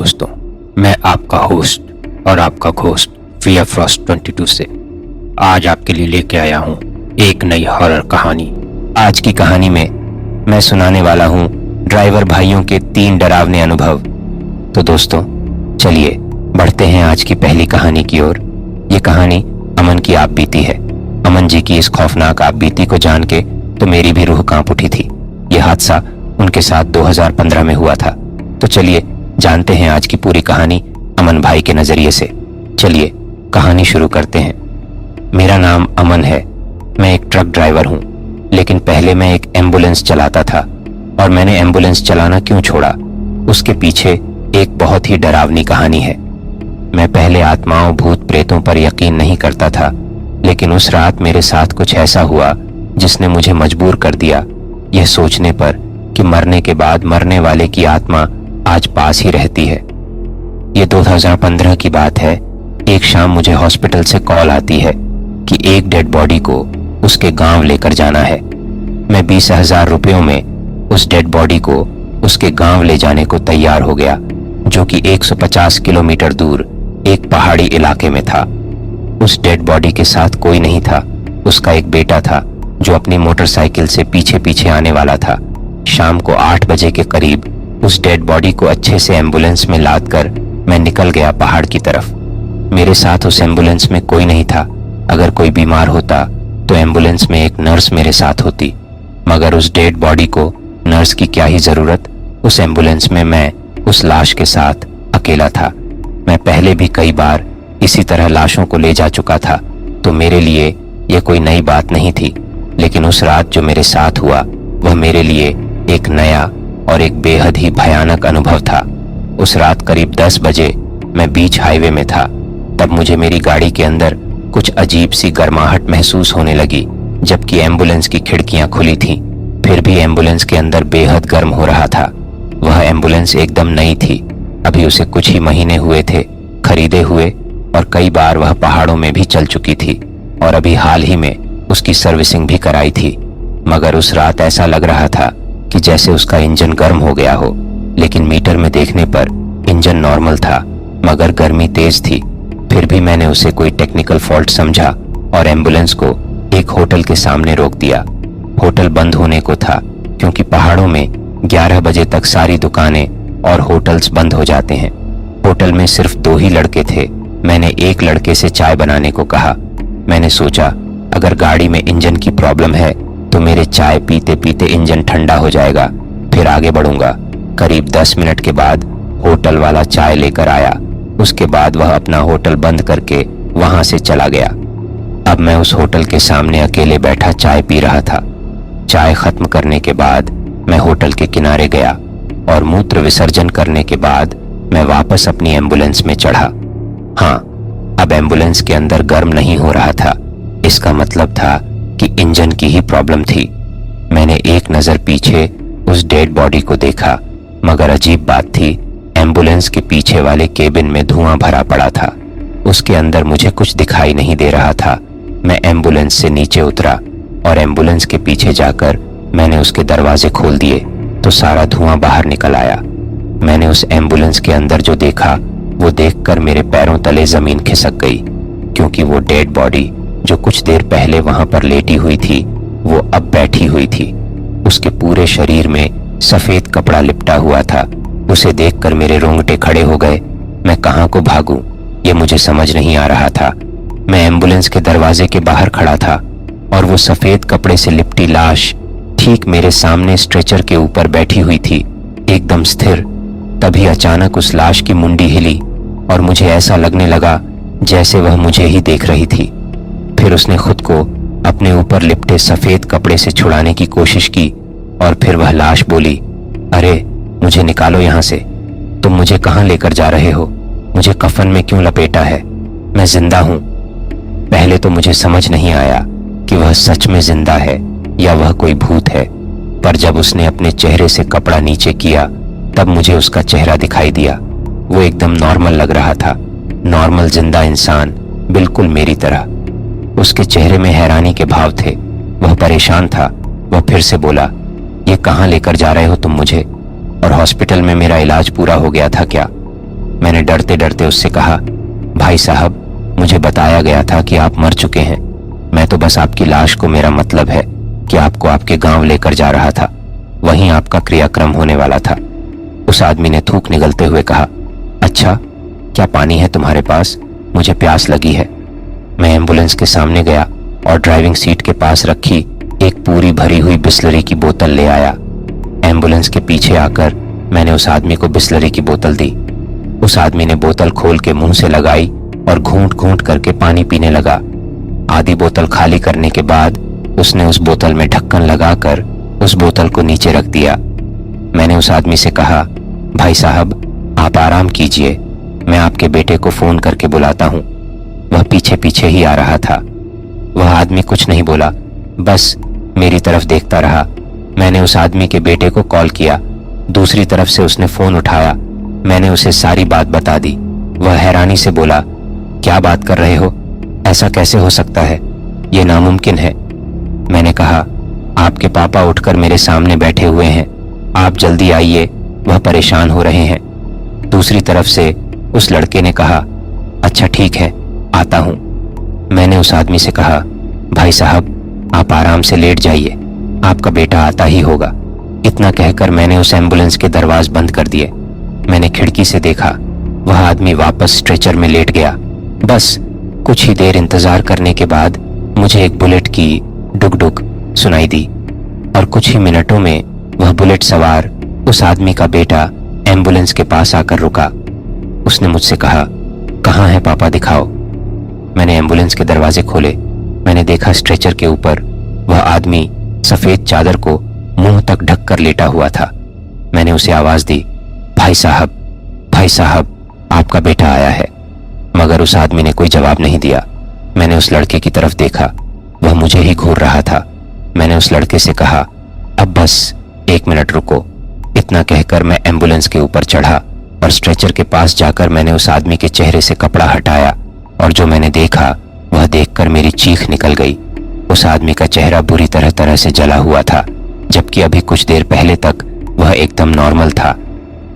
दोस्तों, मैं आपका होस्ट और आपका घोस्ट फियर फ्रॉस्ट 22 से आज आपके लिए लेके आया हूँ एक नई हॉरर कहानी। आज की कहानी में मैं सुनाने वाला हूँ ड्राइवर भाइयों के 3 डरावने अनुभव। तो दोस्तों चलिए बढ़ते हैं आज की पहली कहानी की ओर। ये कहानी अमन की आप बीती है। अमन जी की इस खौफनाक आप बीती को जान के तो मेरी भी रूह कांप उठी थी। यह हादसा उनके साथ 2015 में हुआ था। तो चलिए जानते हैं आज की पूरी कहानी अमन भाई के नजरिए से। चलिए कहानी शुरू करते हैं। मेरा नाम अमन है। मैं एक ट्रक ड्राइवर हूँ, लेकिन पहले मैं एक एम्बुलेंस चलाता था। और मैंने एम्बुलेंस चलाना क्यों छोड़ा, उसके पीछे एक बहुत ही डरावनी कहानी है। मैं पहले आत्माओं भूत प्रेतों पर यकीन नहीं करता था, लेकिन उस रात मेरे साथ कुछ ऐसा हुआ जिसने मुझे मजबूर कर दिया यह सोचने पर कि मरने के बाद मरने वाले की आत्मा आज पास ही रहती है। ये 2015 की बात है। एक शाम मुझे हॉस्पिटल से कॉल आती है कि एक डेड बॉडी को उसके गांव लेकर जाना है। मैं 20,000 रुपयों में उस डेड बॉडी को उसके गांव ले जाने को तैयार हो गया, जो कि 150 किलोमीटर दूर एक पहाड़ी इलाके में था। उस डेड बॉडी के साथ कोई नहीं था। उसका एक बेटा था जो अपनी मोटरसाइकिल से पीछे पीछे आने वाला था। शाम को 8 बजे के करीब उस डेड बॉडी को अच्छे से एम्बुलेंस में लाद कर मैं निकल गया पहाड़ की तरफ। मेरे साथ उस एम्बुलेंस में कोई नहीं था। अगर कोई बीमार होता तो एम्बुलेंस में एक नर्स मेरे साथ होती, मगर उस डेड बॉडी को नर्स की क्या ही जरूरत। उस एम्बुलेंस में मैं उस लाश के साथ अकेला था। मैं पहले भी कई बार इसी तरह लाशों को ले जा चुका था, तो मेरे लिए यह कोई नई बात नहीं थी। लेकिन उस रात जो मेरे साथ हुआ वह मेरे लिए एक नया और एक बेहद ही भयानक अनुभव था। उस रात करीब 10 बजे मैं बीच हाईवे में था। तब मुझे मेरी गाड़ी के अंदर कुछ अजीब सी गर्माहट महसूस होने लगी, जबकि एम्बुलेंस की खिड़कियां खुली थीं। फिर भी एम्बुलेंस के अंदर बेहद गर्म हो रहा था। वह एम्बुलेंस एकदम नई थी। अभी उसे कुछ ही महीने हुए थे खरीदे हुए, और कई बार वह पहाड़ों में भी चल चुकी थी और अभी हाल ही में उसकी सर्विसिंग भी कराई थी। मगर उस रात ऐसा लग रहा था कि जैसे उसका इंजन गर्म हो गया हो, लेकिन मीटर में देखने पर इंजन नॉर्मल था, मगर गर्मी तेज थी। फिर भी मैंने उसे कोई टेक्निकल फॉल्ट समझा और एम्बुलेंस को एक होटल के सामने रोक दिया। होटल बंद होने को था, क्योंकि पहाड़ों में 11 बजे तक सारी दुकानें और होटल्स बंद हो जाते हैं। होटल में सिर्फ 2 ही लड़के थे। मैंने एक लड़के से चाय बनाने को कहा। मैंने सोचा अगर गाड़ी में इंजन की प्रॉब्लम है तो मेरे चाय पीते पीते इंजन ठंडा हो जाएगा, फिर आगे बढ़ूंगा। करीब 10 मिनट के बाद होटल वाला चाय लेकर आया। उसके बाद वह अपना होटल बंद करके वहां से चला गया। अब मैं उस होटल के सामने अकेले बैठा चाय पी रहा था। चाय खत्म करने के बाद मैं होटल के किनारे गया और मूत्र विसर्जन करने के बाद मैं वापस अपनी एम्बुलेंस में चढ़ा। हाँ, अब एम्बुलेंस के अंदर गर्म नहीं हो रहा था। इसका मतलब था कि इंजन की ही प्रॉब्लम थी। मैंने एक नजर पीछे उस डेड बॉडी को देखा, मगर अजीब बात थी, एम्बुलेंस के पीछे वाले केबिन में धुआं भरा पड़ा था। उसके अंदर मुझे कुछ दिखाई नहीं दे रहा था। मैं एम्बुलेंस से नीचे उतरा और एम्बुलेंस के पीछे जाकर मैंने उसके दरवाजे खोल दिए तो सारा धुआं बाहर निकल आया। मैंने उस एम्बुलेंस के अंदर जो देखा वो देखकर मेरे पैरों तले जमीन खिसक गई, क्योंकि वो डेड बॉडी जो कुछ देर पहले वहां पर लेटी हुई थी वो अब बैठी हुई थी। उसके पूरे शरीर में सफेद कपड़ा लिपटा हुआ था। उसे देखकर मेरे रोंगटे खड़े हो गए। मैं कहाँ को भागूं ये मुझे समझ नहीं आ रहा था। मैं एम्बुलेंस के दरवाजे के बाहर खड़ा था और वो सफेद कपड़े से लिपटी लाश ठीक मेरे सामने स्ट्रेचर के ऊपर बैठी हुई थी, एकदम स्थिर। तभी अचानक उस लाश की मुंडी हिली और मुझे ऐसा लगने लगा जैसे वह मुझे ही देख रही थी। फिर उसने खुद को अपने ऊपर लिपटे सफेद कपड़े से छुड़ाने की कोशिश की और फिर वह लाश बोली, अरे मुझे निकालो यहाँ से। तुम मुझे कहाँ लेकर जा रहे हो? मुझे कफन में क्यों लपेटा है? मैं जिंदा हूँ। पहले तो मुझे समझ नहीं आया कि वह सच में जिंदा है या वह कोई भूत है, पर जब उसने अपने चेहरे से कपड़ा नीचे किया तब मुझे उसका चेहरा दिखाई दिया। वो एकदम नॉर्मल लग रहा था, नॉर्मल जिंदा इंसान, बिल्कुल मेरी तरह। उसके चेहरे में हैरानी के भाव थे। वह परेशान था। वह फिर से बोला, ये कहाँ लेकर जा रहे हो तुम मुझे? और हॉस्पिटल में मेरा इलाज पूरा हो गया था क्या? मैंने डरते डरते उससे कहा, भाई साहब, मुझे बताया गया था कि आप मर चुके हैं। मैं तो बस आपकी लाश को, मेरा मतलब है कि आपको आपके गांव लेकर जा रहा था। वहीं आपका क्रियाक्रम होने वाला था। उस आदमी ने थूक निगलते हुए कहा, अच्छा, क्या पानी है तुम्हारे पास? मुझे प्यास लगी है। मैं एम्बुलेंस के सामने गया और ड्राइविंग सीट के पास रखी एक पूरी भरी हुई बिस्लरी की बोतल ले आया। एम्बुलेंस के पीछे आकर मैंने उस आदमी को बिस्लरी की बोतल दी। उस आदमी ने बोतल खोल के मुंह से लगाई और घूंट घूंट करके पानी पीने लगा। आधी बोतल खाली करने के बाद उसने उस बोतल में ढक्कन लगाकर उस बोतल को नीचे रख दिया। मैंने उस आदमी से कहा, भाई साहब, आप आराम कीजिए, मैं आपके बेटे को फोन करके बुलाता हूँ। वह पीछे पीछे ही आ रहा था। वह आदमी कुछ नहीं बोला, बस मेरी तरफ देखता रहा। मैंने उस आदमी के बेटे को कॉल किया। दूसरी तरफ से उसने फोन उठाया। मैंने उसे सारी बात बता दी। वह हैरानी से बोला, क्या बात कर रहे हो? ऐसा कैसे हो सकता है? यह नामुमकिन है। मैंने कहा, आपके पापा उठकर मेरे सामने बैठे हुए हैं, आप जल्दी आइए, वह परेशान हो रहे हैं। दूसरी तरफ से उस लड़के ने कहा, अच्छा ठीक है, आता हूं। मैंने उस आदमी से कहा, भाई साहब, आप आराम से लेट जाइए, आपका बेटा आता ही होगा। इतना कहकर मैंने उस एम्बुलेंस के दरवाजे बंद कर दिए। मैंने खिड़की से देखा, वह आदमी वापस स्ट्रेचर में लेट गया। बस कुछ ही देर इंतजार करने के बाद मुझे एक बुलेट की डुक डुक सुनाई दी और कुछ ही मिनटों में वह बुलेट सवार उस आदमी का बेटा एम्बुलेंस के पास आकर रुका। उसने मुझसे कहा, कहाँ है पापा, दिखाओ। मैंने एम्बुलेंस के दरवाजे खोले। मैंने देखा स्ट्रेचर के ऊपर वह आदमी सफेद चादर को मुंह तक ढककर लेटा हुआ था। मैंने उसे आवाज दी, भाई साहब, भाई साहब, आपका बेटा आया है। मगर उस आदमी ने कोई जवाब नहीं दिया। मैंने उस लड़के की तरफ देखा, वह मुझे ही घूर रहा था। मैंने उस लड़के से कहा, अब बस 1 मिनट रुको। इतना कहकर मैं एम्बुलेंस के ऊपर चढ़ा और स्ट्रेचर के पास जाकर मैंने उस आदमी के चेहरे से कपड़ा हटाया और जो मैंने देखा वह देखकर मेरी चीख निकल गई। उस आदमी का चेहरा बुरी तरह से जला हुआ था, जबकि अभी कुछ देर पहले तक वह एकदम नॉर्मल था।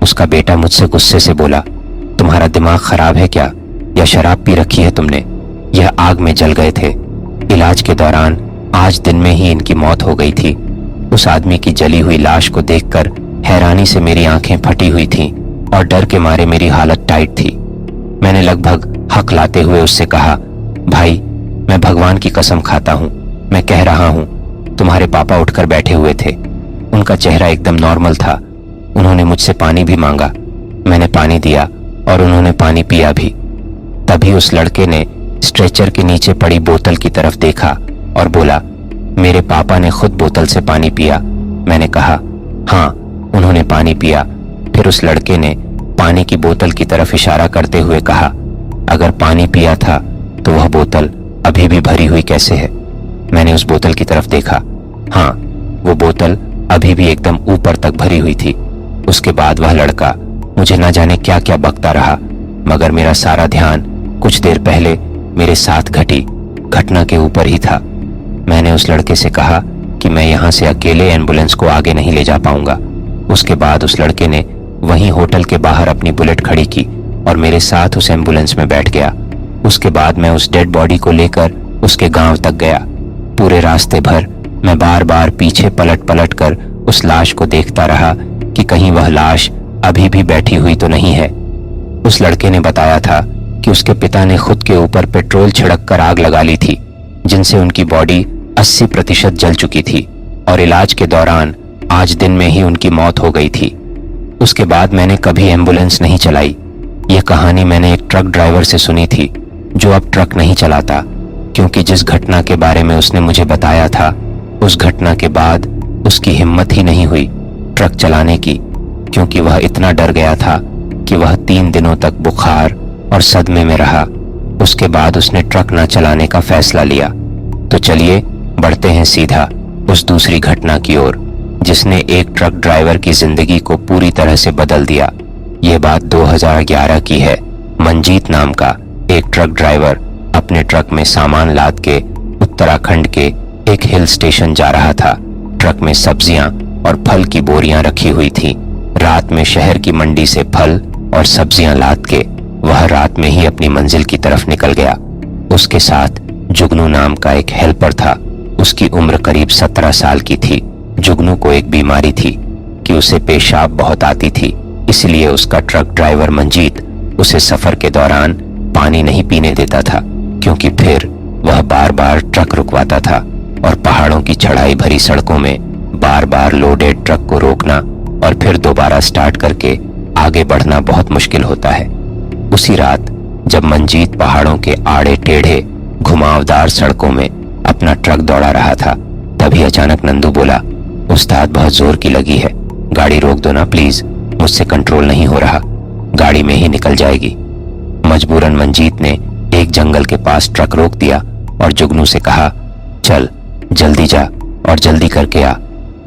उसका बेटा मुझसे गुस्से से बोला, तुम्हारा दिमाग खराब है क्या, या शराब पी रखी है तुमने? यह आग में जल गए थे। इलाज के दौरान आज दिन में ही इनकी मौत हो गई थी। उस आदमी की जली हुई लाश को देखकर हैरानी से मेरी आंखें फटी हुई थीं और डर के मारे मेरी हालत टाइट थी। मैंने लगभग हकलाते हुए उससे कहा, भाई, मैं भगवान की कसम खाता हूं, मैं कह रहा हूं, तुम्हारे पापा उठकर बैठे हुए थे। उनका चेहरा एकदम नॉर्मल था। उन्होंने मुझसे पानी भी मांगा। मैंने पानी दिया और उन्होंने पानी पिया भी। तभी उस लड़के ने स्ट्रेचर के नीचे पड़ी बोतल की तरफ देखा और बोला, मेरे पापा ने खुद बोतल से पानी पिया। मैंने कहा, हाँ, उन्होंने पानी पिया। फिर उस लड़के ने पानी की बोतल की तरफ इशारा करते हुए कहा, अगर पानी पिया था तो वह बोतल अभी भी भरी हुई कैसे है? मैंने उस बोतल की तरफ देखा। हाँ, वो बोतल अभी भी एकदम ऊपर तक भरी हुई थी। उसके बाद वह लड़का मुझे न जाने क्या क्या बकता रहा, मगर मेरा सारा ध्यान कुछ देर पहले मेरे साथ घटी घटना के ऊपर ही था। मैंने उस लड़के से कहा कि मैं यहाँ से अकेले एम्बुलेंस को आगे नहीं ले जा पाऊंगा। उसके बाद उस लड़के ने वहीं होटल के बाहर अपनी बुलेट खड़ी की और मेरे साथ उस एम्बुलेंस में बैठ गया। उसके बाद मैं उस डेड बॉडी को लेकर उसके गांव तक गया। पूरे रास्ते भर मैं बार बार पीछे पलट पलट कर उस लाश को देखता रहा कि कहीं वह लाश अभी भी बैठी हुई तो नहीं है। उस लड़के ने बताया था कि उसके पिता ने खुद के ऊपर पेट्रोल छिड़क कर आग लगा ली थी, जिनसे उनकी बॉडी 80% जल चुकी थी और इलाज के दौरान आज दिन में ही उनकी मौत हो गई थी। उसके बाद मैंने कभी एम्बुलेंस नहीं चलाई। यह कहानी मैंने एक ट्रक ड्राइवर से सुनी थी, जो अब ट्रक नहीं चलाता, क्योंकि जिस घटना के बारे में उसने मुझे बताया था, उस घटना के बाद उसकी हिम्मत ही नहीं हुई ट्रक चलाने की, क्योंकि वह इतना डर गया था कि वह 3 दिनों तक बुखार और सदमे में रहा। उसके बाद उसने ट्रक न चलाने का फैसला लिया। तो चलिए बढ़ते हैं सीधा उस दूसरी घटना की ओर, जिसने एक ट्रक ड्राइवर की जिंदगी को पूरी तरह से बदल दिया। ये बात 2011 की है। मंजीत नाम का एक ट्रक ड्राइवर अपने ट्रक में सामान लाद के उत्तराखंड के एक हिल स्टेशन जा रहा था। ट्रक में सब्जियां और फल की बोरियां रखी हुई थी। रात में शहर की मंडी से फल और सब्जियां लाद के वह रात में ही अपनी मंजिल की तरफ निकल गया। उसके साथ जुगनू नाम का एक हेल्पर था। उसकी उम्र करीब 17 साल की थी। जुगनू को एक बीमारी थी कि उसे पेशाब बहुत आती थी, इसलिए उसका ट्रक ड्राइवर मंजीत उसे सफर के दौरान पानी नहीं पीने देता था, क्योंकि फिर वह बार बार ट्रक रुकवाता था और पहाड़ों की चढ़ाई भरी सड़कों में बार बार लोडेड ट्रक को रोकना और फिर दोबारा स्टार्ट करके आगे बढ़ना बहुत मुश्किल होता है। उसी रात जब मंजीत पहाड़ों के आड़े टेढ़े घुमावदार सड़कों में अपना ट्रक दौड़ा रहा था, तभी अचानक नंदू बोला, उस्ताद बहुत जोर की लगी है, गाड़ी रोक दो ना प्लीज, मुझसे कंट्रोल नहीं हो रहा, गाड़ी में ही निकल जाएगी। मजबूरन मंजीत ने एक जंगल के पास ट्रक रोक दिया और जुगनू से कहा, चल जल्दी जा और जल्दी करके आ,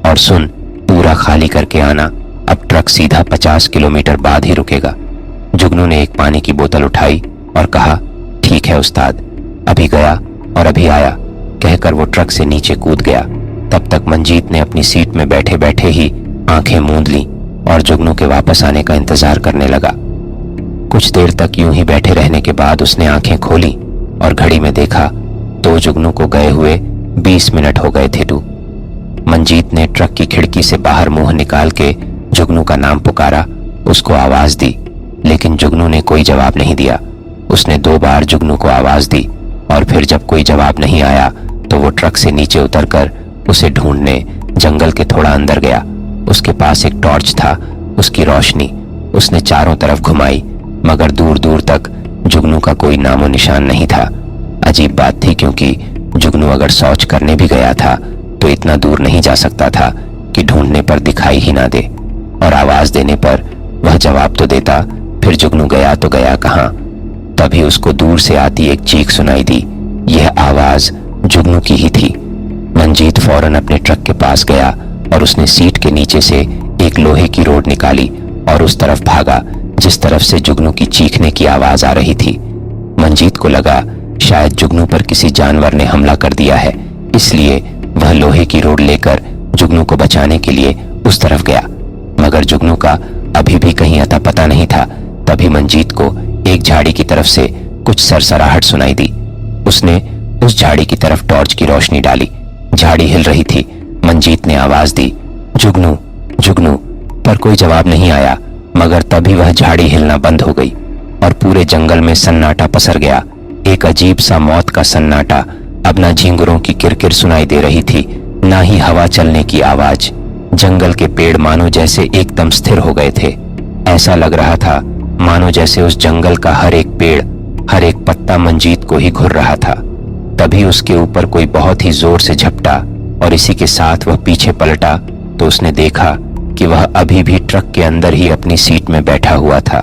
और सुन पूरा खाली करके आना, अब ट्रक सीधा 50 किलोमीटर बाद ही रुकेगा। जुगनू ने एक पानी की बोतल उठाई और कहा, ठीक है उस्ताद, अभी गया और अभी आया, कहकर वो ट्रक से नीचे कूद गया। तब तक मंजीत ने अपनी सीट में बैठे बैठे ही आंखें मूंद लीं और जुगनू के वापस आने का इंतजार करने लगा। कुछ देर तक यूं ही बैठे रहने के बाद उसने आंखें खोली और घड़ी में देखा तो जुगनू को गए हुए 20 मिनट हो गए थे। मंजीत ने ट्रक की खिड़की से बाहर मुंह निकाल के जुगनू का नाम पुकारा, उसको आवाज दी, लेकिन जुगनू ने कोई जवाब नहीं दिया। उसने 2 बार जुगनू को आवाज दी और फिर जब कोई जवाब नहीं आया तो वो ट्रक से नीचे उतरकर उसे ढूंढने जंगल के थोड़ा अंदर गया। उसके पास एक टॉर्च था, उसकी रोशनी उसने चारों तरफ घुमाई, मगर दूर दूर तक जुगनू का कोई नामो निशान नहीं था। अजीब बात थी, क्योंकि जुगनू अगर शौच करने भी गया था तो इतना दूर नहीं जा सकता था कि ढूंढने पर दिखाई ही ना दे, और आवाज देने पर वह जवाब तो देता, फिर जुगनू गया तो गया कहाँ। तभी उसको दूर से आती एक चीख सुनाई दी। यह आवाज जुगनू की ही थी। मंजीत फौरन अपने ट्रक के पास गया और उसने सीट के नीचे से एक लोहे की रोड निकाली और उस तरफ भागा जिस तरफ से जुगनू की चीखने की आवाज आ रही थी। मंजीत को लगा शायद जुगनू पर किसी जानवर ने हमला कर दिया है, इसलिए वह लोहे की रोड लेकर जुगनू को बचाने के लिए उस तरफ गया, मगर जुगनू का अभी भी कहीं अता पता नहीं था। तभी मंजीत को एक झाड़ी की तरफ से कुछ सरसराहट सुनाई दी। उसने उस झाड़ी की तरफ टॉर्च की रोशनी डाली। झाड़ी हिल रही थी। मंजीत ने आवाज दी, जुगनू जुगनू, पर कोई जवाब नहीं आया, मगर तभी वह झाड़ी हिलना बंद हो गई और पूरे जंगल में सन्नाटा पसर गया। एक अजीब सा मौत का सन्नाटा। अब ना झींगुरों की किरकिर सुनाई दे रही थी, ना ही हवा चलने की आवाज। जंगल के पेड़ मानो जैसे एकदम स्थिर हो गए थे। ऐसा लग रहा था मानो जैसे उस जंगल का हर एक पेड़, हर एक पत्ता मंजीत को ही घुर रहा था। तभी उसके ऊपर कोई बहुत ही जोर से झपटा और इसी के साथ वह पीछे पलटा तो उसने देखा कि वह अभी भी ट्रक के अंदर ही अपनी सीट में बैठा हुआ था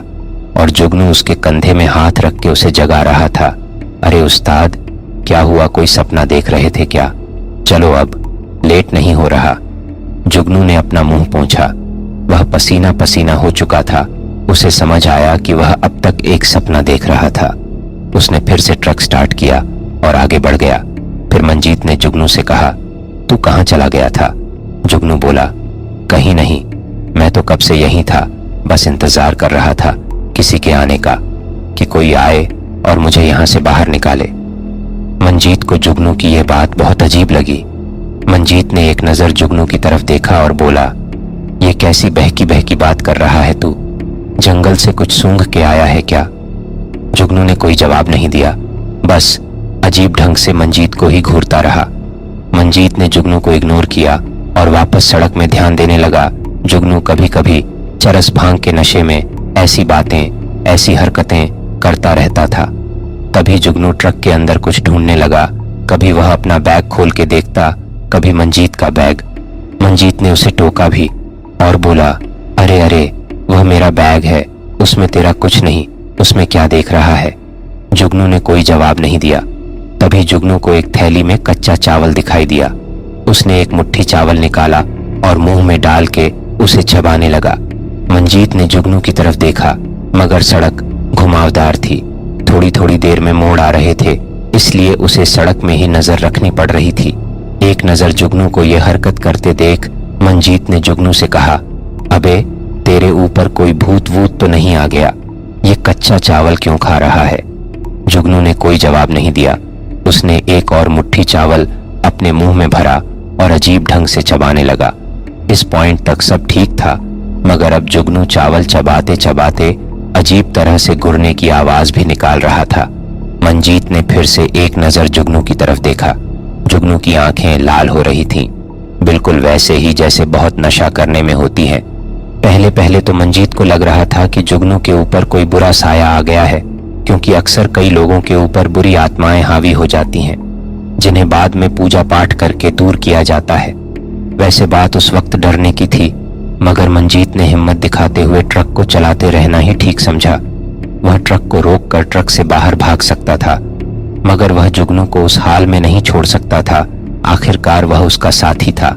और जुगनू उसके कंधे में हाथ रख के उसे जगा रहा था। अरे उस्ताद, क्या हुआ, कोई सपना देख रहे थे क्या? चलो अब लेट नहीं हो रहा। जुगनू ने अपना मुंह पोंछा। वह पसीना पसीना हो चुका था। उसे समझ आया कि वह अब तक एक सपना देख रहा था। उसने फिर से ट्रक स्टार्ट किया और आगे बढ़ गया। फिर मंजीत ने जुगनू से कहा, तू कहाँ चला गया था? जुगनू बोला, कहीं नहीं, मैं तो कब से यहीं था, बस इंतजार कर रहा था किसी के आने का, कि कोई आए और मुझे यहां से बाहर निकाले। मंजीत को जुगनू की यह बात बहुत अजीब लगी। मंजीत ने एक नजर जुगनू की तरफ देखा और बोला, ये कैसी बहकी बहकी बात कर रहा है तू? जंगल से कुछ सूंघ के आया है क्या? जुगनू ने कोई जवाब नहीं दिया, बस अजीब ढंग से मंजीत को ही घूरता रहा। मंजीत ने जुगनू को इग्नोर किया और वापस सड़क में ध्यान देने लगा। जुगनू कभी कभी चरस भांग के नशे में ऐसी बातें, ऐसी हरकतें करता रहता था। तभी जुगनू ट्रक के अंदर कुछ ढूंढने लगा। कभी वह अपना बैग खोल के देखता, कभी मंजीत का बैग। मंजीत ने उसे टोका भी और बोला, अरे अरे, वह मेरा बैग है, उसमें तेरा कुछ नहीं, उसमें क्या देख रहा है? जुगनू ने कोई जवाब नहीं दिया। तभी जुगनू को एक थैली में कच्चा चावल दिखाई दिया। उसने एक मुट्ठी चावल निकाला और मुंह में डाल के उसे चबाने लगा। मंजीत ने जुगनू की तरफ देखा, मगर सड़क घुमावदार थी। थोड़ी थोड़ी देर में मोड़ आ रहे थे, इसलिए उसे सड़क में ही नजर रखनी पड़ रही थी। एक नजर जुगनू को यह हरकत करते देख मंजीत ने जुगनू से कहा, अबे तेरे ऊपर कोई भूत वूत तो नहीं आ गया? ये कच्चा चावल क्यों खा रहा है? जुगनू ने कोई जवाब नहीं दिया। उसने एक और मुट्ठी चावल अपने मुंह में भरा और अजीब ढंग से चबाने लगा। इस पॉइंट तक सब ठीक था, मगर अब जुगनू चावल चबाते चबाते अजीब तरह से गुर्रने की आवाज भी निकाल रहा था। मंजीत ने फिर से एक नजर जुगनू की तरफ देखा। जुगनू की आंखें लाल हो रही थीं, बिल्कुल वैसे ही जैसे बहुत नशा करने में होती हैं। पहले पहले तो मंजीत को लग रहा था कि जुगनू के ऊपर कोई बुरा साया आ गया है, क्योंकि अक्सर कई लोगों के ऊपर बुरी आत्माएं हावी हो जाती हैं, जिन्हें बाद में पूजा पाठ करके दूर किया जाता है। वैसे बात उस वक्त डरने की थी, मगर मंजीत ने हिम्मत दिखाते हुए ट्रक को चलाते रहना ही ठीक समझा। वह ट्रक को रोककर ट्रक से बाहर भाग सकता था, मगर वह जुगनू को उस हाल में नहीं छोड़ सकता था। आखिरकार वह उसका साथी था।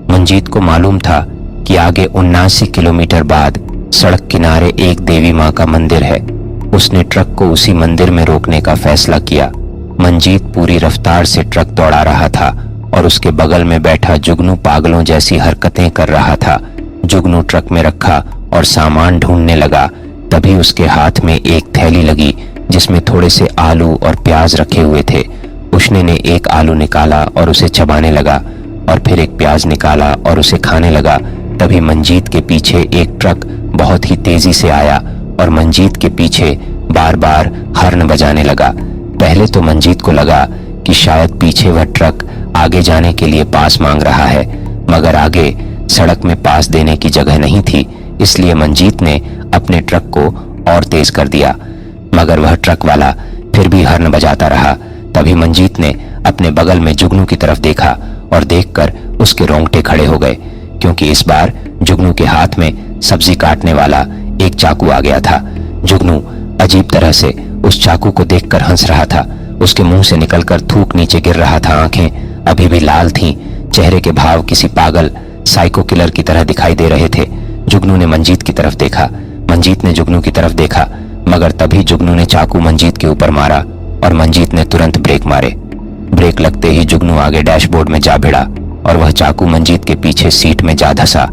मंजीत को मालूम था कि आगे 79 किलोमीटर बाद सड़क किनारे एक देवी माँ का मंदिर है। उसने ट्रक को उसी मंदिर में रोकने का फैसला किया। मंजीत पूरी रफ्तार से ट्रक दौड़ा रहा था और उसके बगल में बैठा जुगनू पागलों जैसी हरकतें कर रहा था। जुगनू ट्रक में रखा और सामान ढूंढने लगा। तभी उसके हाथ में एक थैली लगी जिसमें थोड़े से आलू और प्याज रखे हुए थे। उसने ने एक आलू निकाला और उसे चबाने लगा, और फिर एक प्याज निकाला और उसे खाने लगा। तभी मंजीत के पीछे एक ट्रक बहुत ही तेजी से आया और मंजीत के पीछे बार बार हॉर्न बजाने लगा। पहले तो मंजीत को लगा कि शायद पीछे वह ट्रक आगे जाने के लिए पास मांग रहा है, मगर आगे सड़क में पास देने की जगह नहीं थी, इसलिए मंजीत ने अपने ट्रक को और तेज कर दिया। मगर वह ट्रक वाला फिर भी हॉर्न बजाता रहा। तभी मंजीत ने अपने बगल में जुगनू की तरफ देखा और देखकर उसके रोंगटे खड़े हो गए, क्योंकि इस बार जुगनू के हाथ में सब्जी काटने वाला एक चाकू आ गया था। जुगनू अजीब तरह से उस चाकू को देखकर हंस रहा था। उसके मुंह से निकलकर थूक नीचे गिर रहा था। आंखें अभी भी लाल थीं। चेहरे के भाव किसी पागल साइको किलर की तरह दिखाई दे रहे थे। जुगनू ने मंजीत की तरफ देखा, मंजीत ने जुगनू की तरफ देखा, मगर तभी जुगनू ने चाकू मंजीत के ऊपर मारा और मंजीत ने तुरंत ब्रेक मारे। ब्रेक लगते ही जुगनू आगे डैशबोर्ड में जा भिड़ा और वह चाकू मंजीत के पीछे सीट में जा धंसा।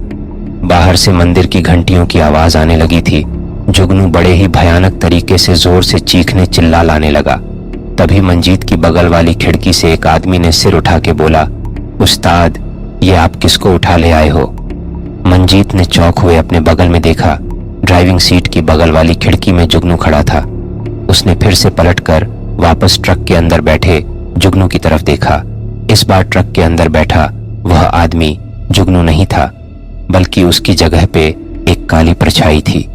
बाहर से मंदिर की घंटियों की आवाज आने लगी थी। जुगनू बड़े ही भयानक तरीके से जोर से चीखने चिल्ला लाने लगा। तभी मंजीत की बगल वाली खिड़की से एक आदमी ने सिर उठा के बोला, उस्ताद, ये आप किसको उठा ले आए हो? मंजीत ने चौंक हुए अपने बगल में देखा। ड्राइविंग सीट की बगल वाली खिड़की में जुगनू खड़ा था। उसने फिर से पलटकर वापस ट्रक के अंदर बैठे जुगनू की तरफ देखा। इस बार ट्रक के अंदर बैठा वह आदमी जुगनू नहीं था, बल्कि उसकी जगह पे एक काली परछाई थी,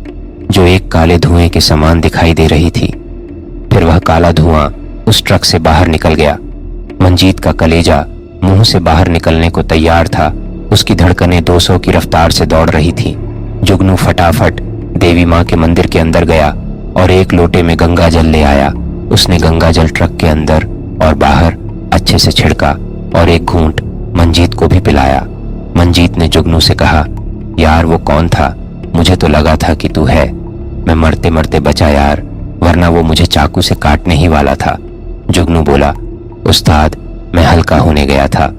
जो एक काले धुएं के समान दिखाई दे रही थी। फिर वह काला धुआं उस ट्रक से बाहर निकल गया। मंजीत का कलेजा मुंह से बाहर निकलने को तैयार था। उसकी धड़कनें 200 की रफ्तार से दौड़ रही थी। जुगनू फटाफट देवी माँ के मंदिर के अंदर गया और एक लोटे में गंगा जल ले आया। उसने गंगा जल ट्रक के अंदर और बाहर अच्छे से छिड़का और एक घूंट मंजीत को भी पिलाया। मंजीत ने जुगनू से कहा, यार वो कौन था? मुझे तो लगा था कि तू है। मैं मरते मरते बचा यार, वरना वो मुझे चाकू से काटने ही वाला था। जुगनू बोला, उस्ताद, मैं हल्का होने गया था,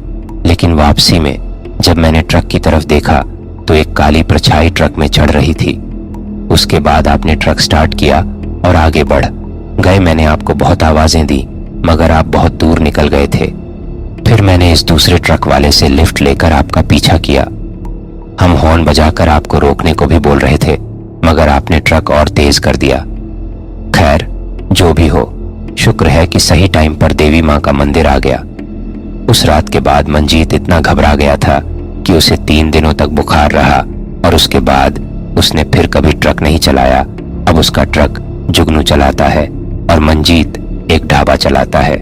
लेकिन वापसी में जब मैंने ट्रक की तरफ देखा तो एक काली परछाई ट्रक में चढ़ रही थी। उसके बाद आपने ट्रक स्टार्ट किया और आगे बढ़ गए। मैंने आपको बहुत आवाजें दी, मगर आप बहुत दूर निकल गए थे। फिर मैंने इस दूसरे ट्रक वाले से लिफ्ट लेकर आपका पीछा किया। हम हॉर्न बजाकर आपको रोकने को भी बोल रहे थे, मगर आपने ट्रक और तेज कर दिया। खैर, जो भी हो, शुक्र है कि सही टाइम पर देवी माँ का मंदिर आ गया। उस रात के बाद मंजीत इतना घबरा गया था कि उसे 3 दिनों तक बुखार रहा और उसके बाद उसने फिर कभी ट्रक नहीं चलाया। अब उसका ट्रक जुगनू चलाता है और मंजीत एक ढाबा चलाता है।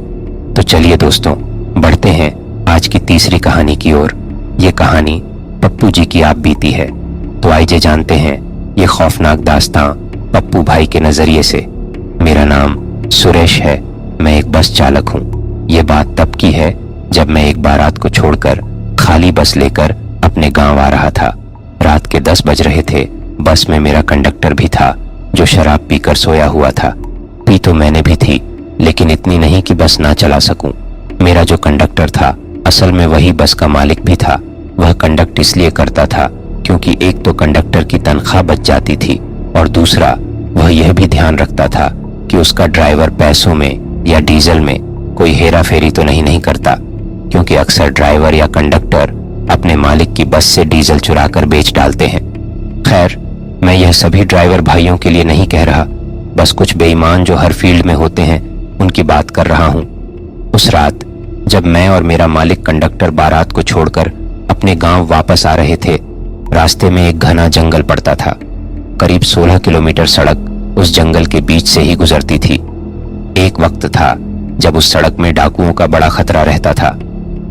तो चलिए दोस्तों, बढ़ते हैं आज की तीसरी कहानी की ओर। ये कहानी पप्पू जी की आप बीती है। तो आइए जानते हैं ये खौफनाक दास्तां पप्पू भाई के नजरिए से। मेरा नाम सुरेश है, मैं एक बस चालक हूँ। ये बात तब की है जब मैं एक बारात को छोड़कर खाली बस लेकर अपने गांव आ रहा था। रात के 10 बज रहे थे। बस में मेरा कंडक्टर भी था, जो शराब पीकर सोया हुआ था। पी तो मैंने भी थी, लेकिन इतनी नहीं कि बस ना चला सकूं। मेरा जो कंडक्टर था, असल में वही बस का मालिक भी था। वह कंडक्ट इसलिए करता था क्योंकि एक तो कंडक्टर की तनख्वाह बच जाती थी और दूसरा वह यह भी ध्यान रखता था कि उसका ड्राइवर पैसों में या डीजल में कोई हेरा फेरी तो नहीं करता, क्योंकि अक्सर ड्राइवर या कंडक्टर अपने मालिक की बस से डीजल चुरा कर बेच डालते हैं। खैर, मैं यह सभी ड्राइवर भाइयों के लिए नहीं कह रहा, बस कुछ बेईमान जो हर फील्ड में होते हैं उनकी बात कर रहा हूं। उस रात जब मैं और मेरा मालिक कंडक्टर बारात को छोड़कर अपने गांव वापस आ रहे थे, रास्ते में एक घना जंगल पड़ता था। करीब 16 किलोमीटर सड़क उस जंगल के बीच से ही गुजरती थी। एक वक्त था जब उस सड़क में डाकुओं का बड़ा खतरा रहता था।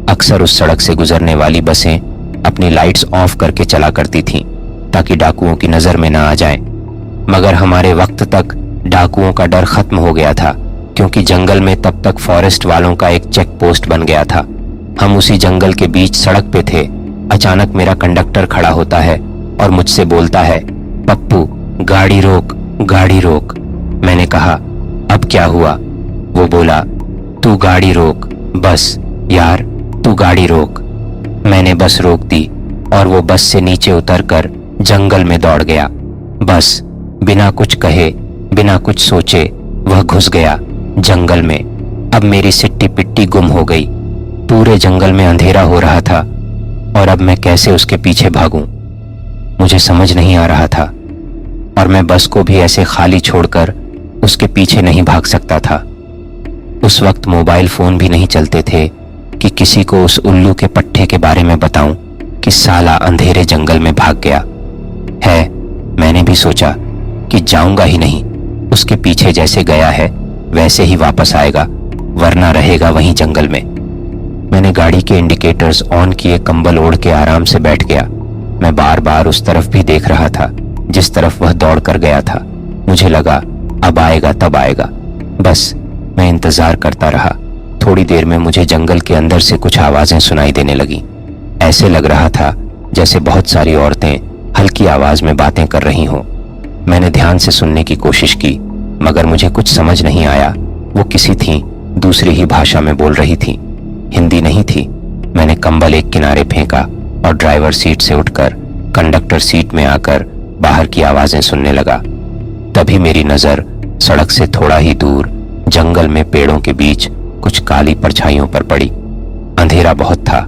अक्सर उस सड़क से गुजरने वाली बसें अपनी लाइट्स ऑफ करके चला करती थीं ताकि डाकुओं की नजर में ना आ जाएं। मगर हमारे वक्त तक डाकुओं का डर खत्म हो गया था, क्योंकि जंगल में तब तक फॉरेस्ट वालों का एक चेक पोस्ट बन गया था। हम उसी जंगल के बीच सड़क पे थे। अचानक मेरा कंडक्टर खड़ा होता है और मुझसे बोलता है, पप्पू गाड़ी रोक, गाड़ी रोक। मैंने कहा, अब क्या हुआ? वो बोला, तू गाड़ी रोक, बस यार तू गाड़ी रोक। मैंने बस रोक दी और वो बस से नीचे उतरकर जंगल में दौड़ गया। बस बिना कुछ कहे, बिना कुछ सोचे वह घुस गया जंगल में। अब मेरी सिट्टी पिट्टी गुम हो गई। पूरे जंगल में अंधेरा हो रहा था और अब मैं कैसे उसके पीछे भागूं, मुझे समझ नहीं आ रहा था। और मैं बस को भी ऐसे खाली छोड़कर उसके पीछे नहीं भाग सकता था। उस वक्त मोबाइल फोन भी नहीं चलते थे कि किसी को उस उल्लू के पट्टे के बारे में बताऊं कि साला अंधेरे जंगल में भाग गया है। मैंने भी सोचा कि जाऊंगा ही नहीं, उसके पीछे जैसे गया है वैसे ही वापस आएगा, वरना रहेगा वहीं जंगल में। मैंने गाड़ी के इंडिकेटर्स ऑन किए, कंबल ओढ़ के आराम से बैठ गया। मैं बार बार उस तरफ भी देख रहा था जिस तरफ वह दौड़ कर गया था। मुझे लगा अब आएगा तब आएगा। बस मैं इंतजार करता रहा। थोड़ी देर में मुझे जंगल के अंदर से कुछ आवाजें सुनाई देने लगी। ऐसे लग रहा था जैसे बहुत सारी औरतें हल्की आवाज में बातें कर रही हों। मैंने ध्यान से सुनने की कोशिश की, मगर मुझे कुछ समझ नहीं आया। वो किसी थी दूसरी ही भाषा में बोल रही थी, हिंदी नहीं थी। मैंने कंबल एक किनारे फेंका और ड्राइवर सीट से उठकर कंडक्टर सीट में आकर बाहर की आवाजें सुनने लगा। तभी मेरी नजर सड़क से थोड़ा ही दूर जंगल में पेड़ों के बीच कुछ काली परछाइयों पर पड़ी। अंधेरा बहुत था।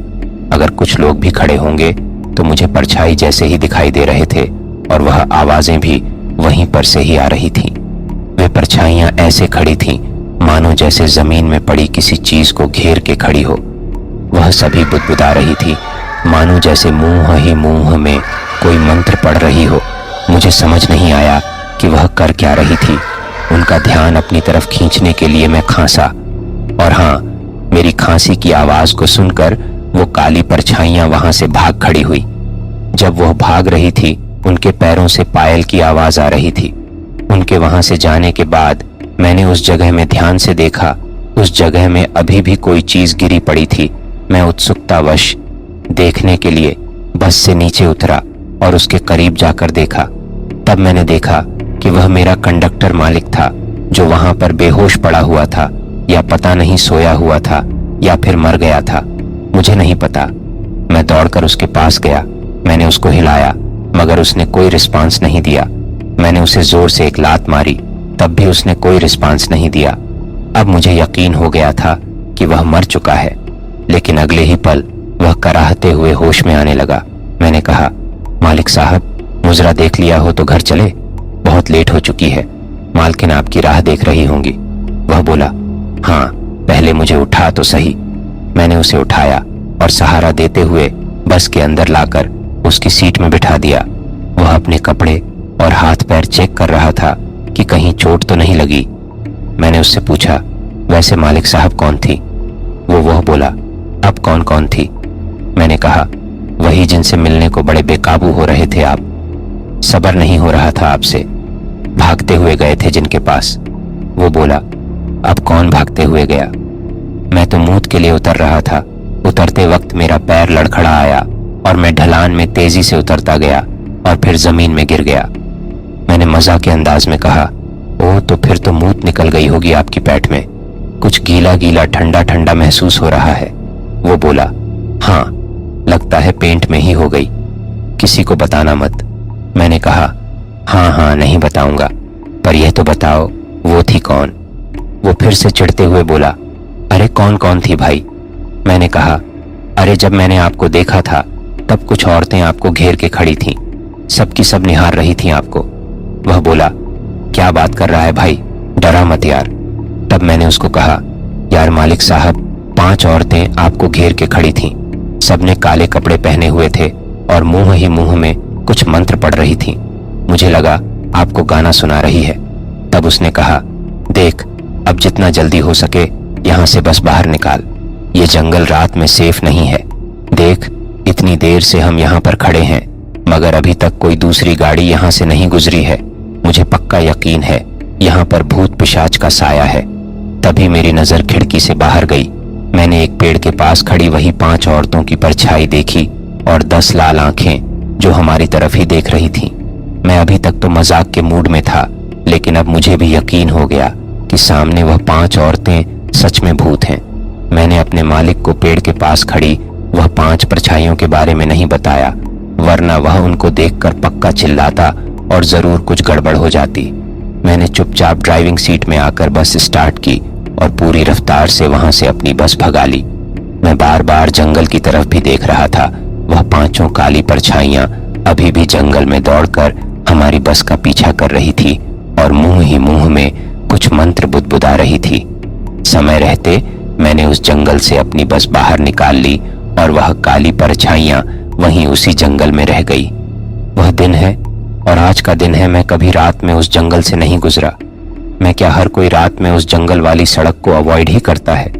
अगर कुछ लोग भी खड़े होंगे तो मुझे परछाई जैसे ही दिखाई दे रहे थे और वह आवाजें भी वहीं पर से ही आ रही थीं। वे परछाइयां ऐसे खड़ी थीं मानो जैसे जमीन में पड़ी किसी चीज को घेर के खड़ी हो। वह सभी बुदबुदा रही थी, मानो जैसे मुंह ही मुंह में कोई मंत्र पढ़ रही हो। मुझे समझ नहीं आया कि वह कर क्या रही थी। उनका ध्यान अपनी तरफ खींचने के लिए मैं खांसा, और हाँ, मेरी खांसी की आवाज को सुनकर वो काली परछाइयां वहां से भाग खड़ी हुई। जब वह भाग रही थी, उनके पैरों से पायल की आवाज आ रही थी। उनके वहां से जाने के बाद मैंने उस जगह में ध्यान से देखा। उस जगह में अभी भी कोई चीज गिरी पड़ी थी। मैं उत्सुकतावश देखने के लिए बस से नीचे उतरा और उसके करीब जाकर देखा। तब मैंने देखा कि वह मेरा कंडक्टर मालिक था, जो वहां पर बेहोश पड़ा हुआ था, या पता नहीं सोया हुआ था या फिर मर गया था, मुझे नहीं पता। मैं दौड़कर उसके पास गया। मैंने उसको हिलाया, मगर उसने कोई रिस्पांस नहीं दिया। मैंने उसे जोर से एक लात मारी, तब भी उसने कोई रिस्पांस नहीं दिया। अब मुझे यकीन हो गया था कि वह मर चुका है, लेकिन अगले ही पल वह कराहते हुए होश में आने लगा। मैंने कहा, मालिक साहब, मुजरा देख लिया हो तो घर चले, बहुत लेट हो चुकी है, मालकिन आपकी राह देख रही होंगी। वह बोला, हाँ, पहले मुझे उठा तो सही। मैंने उसे उठाया और सहारा देते हुए बस के अंदर लाकर उसकी सीट में बिठा दिया। वह अपने कपड़े और हाथ पैर चेक कर रहा था कि कहीं चोट तो नहीं लगी। मैंने उससे पूछा, वैसे मालिक साहब कौन थी? वह बोला, अब कौन कौन थी? मैंने कहा, वही जिनसे मिलने को बड़े बेकाबू हो रहे थे आप। सब्र नहीं हो रहा था आपसे, भागते हुए गए थे जिनके पास। वो बोला, अब कौन भागते हुए गया? मैं तो मूत के लिए उतर रहा था। उतरते वक्त मेरा पैर लड़खड़ा आया और मैं ढलान में तेजी से उतरता गया और फिर जमीन में गिर गया। मैंने मजाक के अंदाज में कहा, ओह, तो फिर तो मूत निकल गई होगी आपकी पैठ में, कुछ गीला गीला ठंडा ठंडा महसूस हो रहा है। वो बोला, हाँ, लगता है पेंट में ही हो गई। किसी को बताना मत। मैंने कहा, हाँ हाँ नहीं बताऊंगा, पर यह तो बताओ वो थी कौन? वो फिर से चिढ़ते हुए बोला, अरे कौन कौन थी भाई? मैंने कहा, अरे जब मैंने आपको देखा था तब कुछ औरतें आपको घेर के खड़ी थीं, सबकी सब निहार रही थीं आपको। वह बोला, क्या बात कर रहा है भाई, डरा मत यार। तब मैंने उसको कहा, यार मालिक साहब, 5 औरतें आपको घेर के खड़ी थीं, सबने काले कपड़े पहने हुए थे और मुंह ही मुंह में कुछ मंत्र पढ़ रही थीं। मुझे लगा आपको गाना सुना रही है। तब उसने कहा, देख अब जितना जल्दी हो सके यहाँ से बस बाहर निकाल, ये जंगल रात में सेफ नहीं है। देख इतनी देर से हम यहाँ पर खड़े हैं मगर अभी तक कोई दूसरी गाड़ी यहाँ से नहीं गुजरी है। मुझे पक्का यकीन है यहाँ पर भूत पिशाच का साया है। तभी मेरी नजर खिड़की से बाहर गई। मैंने एक पेड़ के पास खड़ी वही 5 औरतों की परछाई देखी और 10 लाल आंखें जो हमारी तरफ ही देख रही थीं। मैं अभी तक तो मजाक के मूड में था, लेकिन अब मुझे भी यकीन हो गया कि सामने वह 5 औरतें सच में भूत हैं। मैंने अपने मालिक को पेड़ के पास खड़ी वह 5 परछाइयों के बारे में नहीं बताया, वरना वह उनको देखकर पक्का चिल्लाता और जरूर कुछ गड़बड़ हो जाती। मैंने चुपचाप ड्राइविंग सीट में आकर बस स्टार्ट की और पूरी रफ्तार से वहां से अपनी बस भगा ली। मैं बार बार जंगल की तरफ भी देख रहा था। वह 5 काली परछाइयां अभी भी जंगल में दौड़कर हमारी बस का पीछा कर रही थी और मुंह ही मुंह में कुछ मंत्र बुदबुदा रही थी। समय रहते मैंने उस जंगल से अपनी बस बाहर निकाल ली और वह काली परछाइयां वहीं उसी जंगल में रह गई। वह दिन है और आज का दिन है, मैं कभी रात में उस जंगल से नहीं गुजरा। मैं क्या हर कोई रात में उस जंगल वाली सड़क को अवॉइड ही करता है?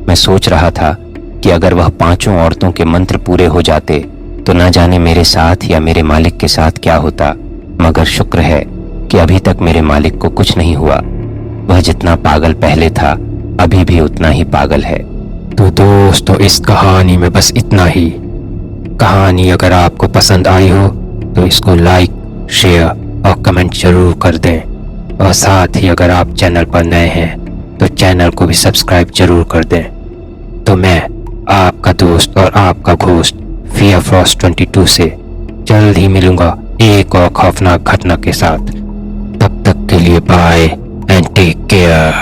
मैं सोच रहा था कि अगर वह 5 औरतों के मंत्र पूरे हो जाते तो ना जाने मेरे साथ या मेरे मालिक के साथ क्या होता, मगर शुक्र है कि अभी तक मेरे मालिक को कुछ नहीं हुआ। वह जितना पागल पहले था अभी भी उतना ही पागल है। तो दोस्तों इस कहानी में बस इतना ही। कहानी अगर आपको पसंद आई हो तो इसको लाइक, शेयर और कमेंट जरूर कर दें और साथ ही अगर आप चैनल पर नए हैं तो चैनल को भी सब्सक्राइब जरूर कर दें। तो मैं आपका दोस्त और आपका घोस्ट फियर फ्रॉस्ट 22 से जल्द ही मिलूंगा एक और खौफनाक घटना के साथ। तब तक के लिए बाय एंड टेक केयर।